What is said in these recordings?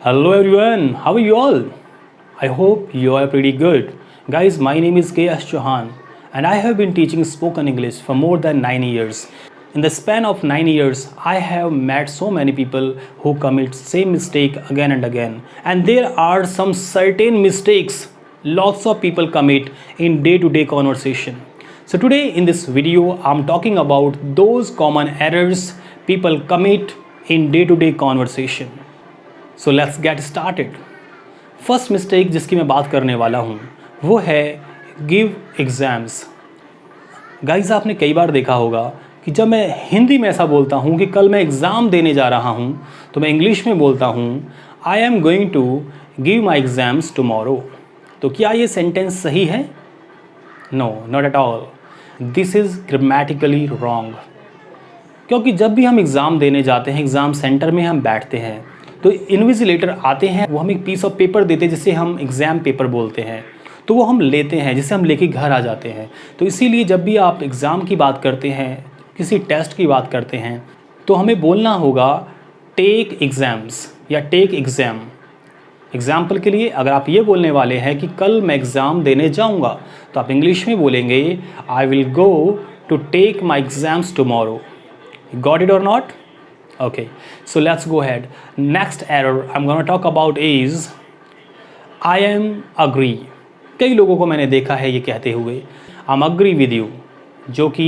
Hello everyone, how are you all? I hope you are pretty good. Guys, my name is K.S. Chauhan and I have been teaching spoken English for more than 9 years. In the span of 9 years, I have met so many people who commit same mistake again and again. And there are some certain mistakes lots of people commit in day-to-day conversation. So today in this video, I'm talking about those common errors people commit in day-to-day conversation. So let's get started. First mistake जिसकी मैं बात करने वाला हूँ वो है give exams. Guys, आपने कई बार देखा होगा कि जब मैं हिंदी में ऐसा बोलता हूँ कि कल मैं एग्ज़ाम देने जा रहा हूँ तो मैं इंग्लिश में बोलता हूँ I am going to give my exams tomorrow. तो क्या ये सेंटेंस सही है? No, not at all. This is grammatically wrong. क्योंकि जब भी हम एग्ज़ाम देने जाते हैं, एग्ज़ाम सेंटर में हम बैठते हैं तो इन्विजिलेटर आते हैं, वो हमें एक पीस ऑफ पेपर देते हैं जिसे हम एग्ज़ाम पेपर बोलते हैं। तो वो हम लेते हैं, जिसे हम लेके घर आ जाते हैं। तो इसीलिए जब भी आप एग्ज़ाम की बात करते हैं, किसी टेस्ट की बात करते हैं, तो हमें बोलना होगा टेक एग्ज़ाम्स या टेक एग्ज़ाम। एग्ज़ाम्पल के लिए अगर आप ये बोलने वाले हैं कि कल मैं एग्ज़ाम देने जाऊँगा तो आप इंग्लिश में बोलेंगे I will go to take my exams tomorrow. Got it और not? Okay, so let's go ahead. Next error I'm going to talk about is I am agree. कई लोगों को मैंने देखा है ये कहते हुए I'm agree with you, जो कि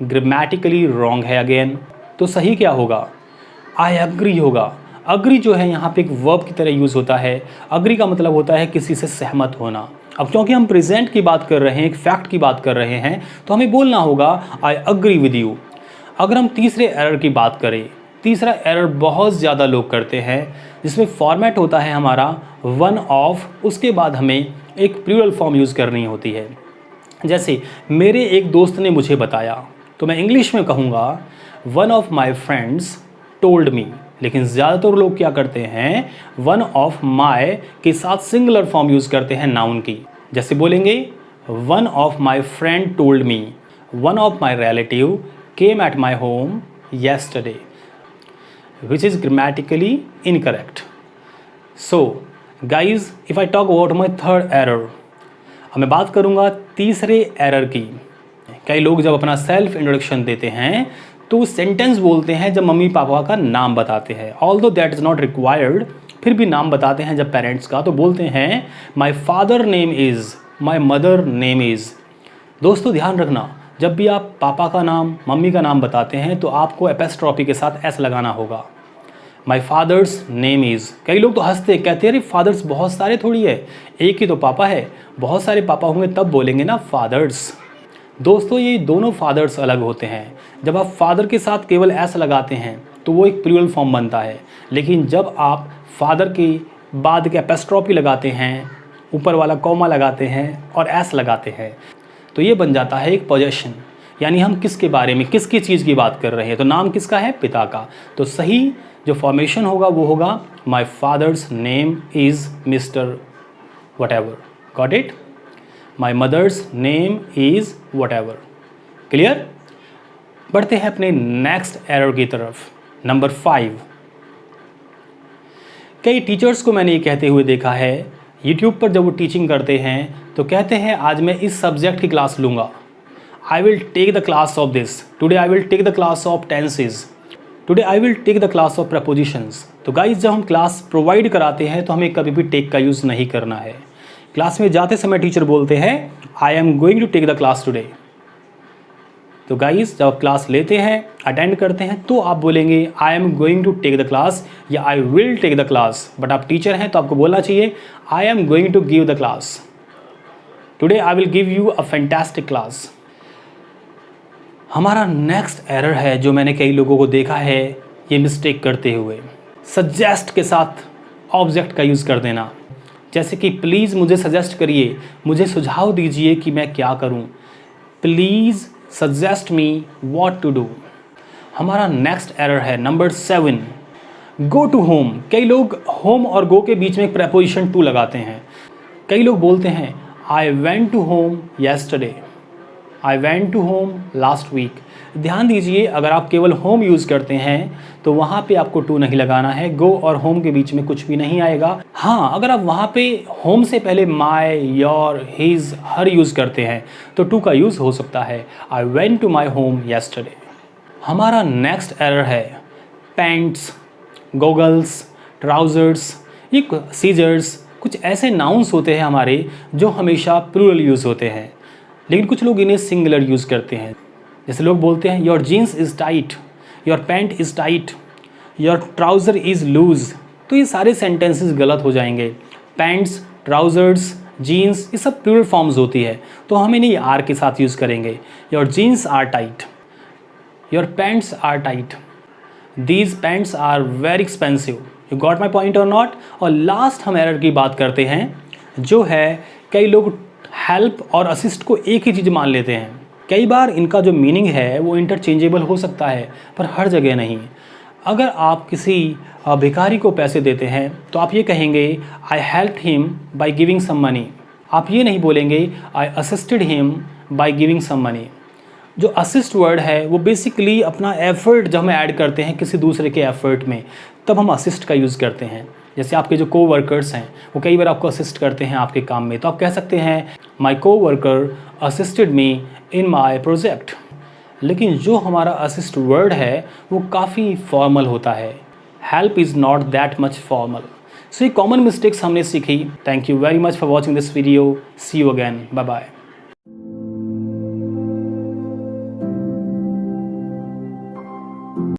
grammatically wrong है again। तो सही क्या होगा? I agree होगा। agree जो है यहाँ पे एक verb की तरह यूज़ होता है। agree का मतलब होता है किसी से सहमत होना। अब क्योंकि हम प्रेजेंट की बात कर रहे हैं, एक फैक्ट की बात कर रहे हैं, तो हमें बोलना होगा I agree with you। अगर हम तीसरे एरर की बात करें, तीसरा एरर बहुत ज़्यादा लोग करते हैं जिसमें फॉर्मेट होता है हमारा वन ऑफ, उसके बाद हमें एक प्लूरल फॉर्म यूज़ करनी होती है। जैसे मेरे एक दोस्त ने मुझे बताया, तो मैं इंग्लिश में कहूँगा one of my friends told me. लेकिन ज़्यादातर लोग क्या करते हैं, वन ऑफ माई के साथ सिंगुलर फॉर्म यूज़ करते हैं नाउन की। जैसे बोलेंगे one of my friend told me, one of my relative came at my home yesterday, which is grammatically incorrect. So guys, if I talk about my third error, अब मैं बात करूँगा तीसरे एरर की। कई लोग जब अपना सेल्फ इंट्रोडक्शन देते हैं तो सेंटेंस बोलते हैं जब मम्मी पापा का नाम बताते हैं, although that is not required, फिर भी नाम बताते हैं जब पेरेंट्स का, तो बोलते हैं my father name is, my mother name is. दोस्तों ध्यान रखना, जब भी आप पापा का नाम, मम्मी का नाम बताते हैं तो आपको एपेस्ट्रॉफी के साथ एस लगाना होगा। My father's name is. कई लोग तो हंसते, कहते हैं अरे फादर्स बहुत सारे थोड़ी है, एक ही तो पापा है, बहुत सारे पापा होंगे तब बोलेंगे ना फादर्स। दोस्तों ये दोनों फादर्स अलग होते हैं। जब आप फादर के साथ केवल एस लगाते हैं तो वो एक प्लूरल फॉर्म बनता है, लेकिन जब आप फादर के बाद के एपेस्ट्रॉफी लगाते हैं, ऊपर वाला कॉमा लगाते हैं और एस लगाते हैं, तो ये बन जाता है एक पोजेशन। यानी हम किसके बारे में, किसकी चीज़ की बात कर रहे हैं, तो नाम किसका है, पिता का। तो सही जो फॉर्मेशन होगा वो होगा my father's name is mister whatever. Got it? My mother's name is whatever. Clear? बढ़ते हैं अपने नेक्स्ट एरर की तरफ, नंबर 5। कई टीचर्स को मैंने ये कहते हुए देखा है यूट्यूब पर, जब वो टीचिंग करते हैं तो कहते हैं आज मैं इस सब्जेक्ट की क्लास लूँगा, I will take the class of this, today I will take the class of tenses, today I will take the class of prepositions. तो गाइज जब हम क्लास प्रोवाइड कराते हैं तो हमें कभी भी टेक का यूज़ नहीं करना है। क्लास में जाते समय टीचर बोलते हैं I am going to take the class today. तो गाइज जब आप क्लास लेते हैं, अटेंड करते हैं, तो आप बोलेंगे I am going to take the class या I will take the class. But आप टीचर हैं तो आपको बोलना चाहिए I am going to give the class, today I will give you a fantastic class. हमारा नेक्स्ट एरर है जो मैंने कई लोगों को देखा है ये मिस्टेक करते हुए, सजेस्ट के साथ ऑब्जेक्ट का यूज़ कर देना। जैसे कि प्लीज़ मुझे सजेस्ट करिए, मुझे सुझाव दीजिए कि मैं क्या करूं, please suggest me what to do. हमारा नेक्स्ट एरर है नंबर 7, गो टू होम। कई लोग होम और गो के बीच में एक प्रेपोजिशन टू लगाते हैं। कई लोग बोलते हैं I went to home yesterday, I went to home last week. ध्यान दीजिए, अगर आप केवल होम यूज़ करते हैं तो वहाँ पे आपको टू नहीं लगाना है। गो और होम के बीच में कुछ भी नहीं आएगा। हाँ, अगर आप वहाँ पे होम से पहले my, your, his, her use करते हैं तो टू का यूज़ हो सकता है। I went to my home yesterday. हमारा नेक्स्ट एरर है पैंट्स, गॉगल्स, ट्राउज़र्स, ये सीजर्स, कुछ ऐसे नाउन्स होते हैं हमारे जो हमेशा प्लूरल यूज़ होते हैं, लेकिन कुछ लोग इन्हें सिंगुलर यूज़ करते हैं। जैसे लोग बोलते हैं your jeans is tight, your pant is tight, your trouser is loose. तो ये सारे सेंटेंसेस गलत हो जाएंगे। पैंट्स, ट्राउज़र्स, जीन्स, ये सब प्लूरल फॉर्म्स होती है, तो हम इन्हें आर के साथ यूज़ करेंगे। Your jeans are tight, your pants are tight, these pants are very expensive. You got my point और नॉट। और लास्ट हम एरर की बात करते हैं, जो है कई लोग हेल्प और असिस्ट को एक ही चीज़ मान लेते हैं। कई बार इनका जो मीनिंग है वो इंटरचेंजेबल हो सकता है, पर हर जगह नहीं। अगर आप किसी भिखारी को पैसे देते हैं तो आप ये कहेंगे I helped him by giving some money. आप ये नहीं बोलेंगे I assisted him by giving some money. जो असिस्ट वर्ड है वो बेसिकली अपना एफर्ट जब हम ऐड करते हैं किसी दूसरे के एफर्ट में, तब हम असिस्ट का यूज़ करते हैं। जैसे आपके जो को वर्कर्स हैं वो कई बार आपको असिस्ट करते हैं आपके काम में, तो आप कह सकते हैं माई को worker assisted me in my project. लेकिन जो हमारा असिस्ट वर्ड है वो काफ़ी फॉर्मल होता है। Help is not that much formal. So ये कॉमन मिस्टेक्स हमने सीखी। Thank you very much for watching this video. See you again. Bye bye.